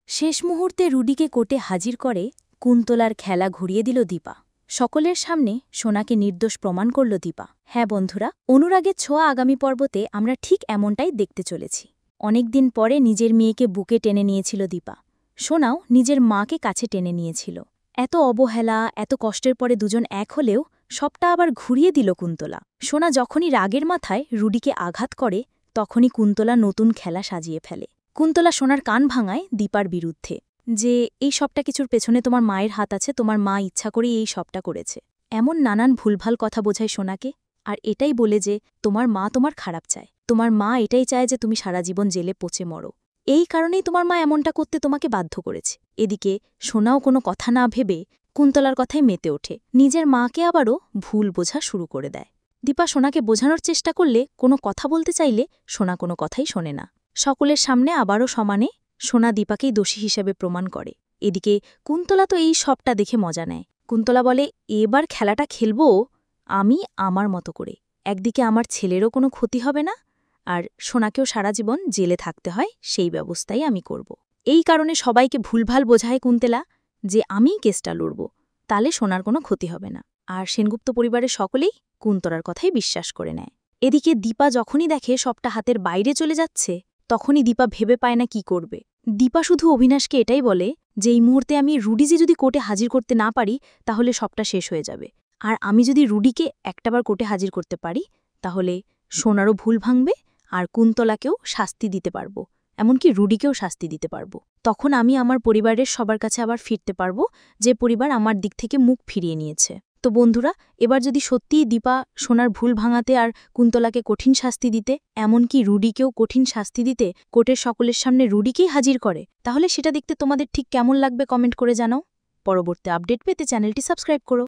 শেষ মুহূর্তে রুডিকে কোর্টে হাজির করে কুন্তলার খেলা ঘুরিয়ে দিল দীপা। সকলের সামনে সোনাকে নির্দোষ প্রমাণ করল দীপা। হ্যাঁ বন্ধুরা, অনুরাগের ছোঁয়া আগামী পর্বতে আমরা ঠিক এমনটাই দেখতে চলেছি। অনেকদিন পরে নিজের মেয়েকে বুকে টেনে নিয়েছিল দীপা। সোনাও নিজের মাকে কাছে টেনে নিয়েছিল। এত অবহেলা, এত কষ্টের পরে দুজন এক হলেও সবটা আবার ঘুরিয়ে দিল কুন্তলা। সোনা যখনই রাগের মাথায় রুডিকে আঘাত করে, তখনই কুন্তলা নতুন খেলা সাজিয়ে ফেলে। কুন্তলা সোনার কান ভাঙায় দীপার বিরুদ্ধে, যে এই সবটা কিছুর পেছনে তোমার মায়ের হাত আছে, তোমার মা ইচ্ছা করেই এই সবটা করেছে। এমন নানান ভুলভাল কথা বোঝায় সোনাকে, আর এটাই বলে যে তোমার মা তোমার খারাপ চায়, তোমার মা এটাই চায় যে তুমি সারা জীবন জেলে পচে মরো। এই কারণেই তোমার মা এমনটা করতে তোমাকে বাধ্য করেছে। এদিকে সোনাও কোনো কথা না ভেবে কুন্তলার কথায় মেতে ওঠে, নিজের মাকে আবারও ভুল বোঝা শুরু করে দেয়। দীপা সোনাকে বোঝানোর চেষ্টা করলে, কোনো কথা বলতে চাইলে সোনা কোনো কথাই শোনে না। সকলের সামনে আবারও সমানে সোনা দীপাকেই দোষী হিসেবে প্রমাণ করে। এদিকে কুন্তলা তো এই সবটা দেখে মজা নেয়। কুন্তলা বলে, এবার খেলাটা খেলব আমি আমার মতো করে। একদিকে আমার ছেলেরও কোনো ক্ষতি হবে না, আর সোনাকেও সারা জীবন জেলে থাকতে হয় সেই ব্যবস্থাই আমি করব। এই কারণে সবাইকে ভুলভাল বোঝায় কুন্তলা যে আমিই কেসটা লড়ব, তাহলে সোনার কোনো ক্ষতি হবে না। আর সেনগুপ্ত পরিবারের সকলেই কুন্তলার কথাই বিশ্বাস করে নেয়। এদিকে দীপা যখনই দেখে সবটা হাতের বাইরে চলে যাচ্ছে, তখনই দীপা ভেবে পায় না কি করবে। দীপা শুধু অবিনাশকে এটাই বলে যে এই মুহূর্তে আমি রুডিজি যদি কোর্টে হাজির করতে না পারি, তাহলে সবটা শেষ হয়ে যাবে। আর আমি যদি রুডিকে একটাবার কোর্টে হাজির করতে পারি, তাহলে সোনারও ভুল ভাঙবে, আর কুন্তলাকেও শাস্তি দিতে পারবো, এমনকি রুডিকেও শাস্তি দিতে পারবো। তখন আমি আমার পরিবারের সবার কাছে আবার ফিরতে পারবো, যে পরিবার আমার দিক থেকে মুখ ফিরিয়ে নিয়েছে। তো বন্ধুরা, এবার যদি সত্যিই দীপা সোনার ভুল ভাঙাতে আর কুন্তলাকে কঠিন শাস্তি দিতে, এমনকি রুডিকেও কঠিন শাস্তি দিতে কোর্টের সকলের সামনে রুডিকেই হাজির করে, তাহলে সেটা দেখতে তোমাদের ঠিক কেমন লাগবে কমেন্ট করে জানাও। পরবর্তী আপডেট পেতে চ্যানেলটি সাবস্ক্রাইব করো।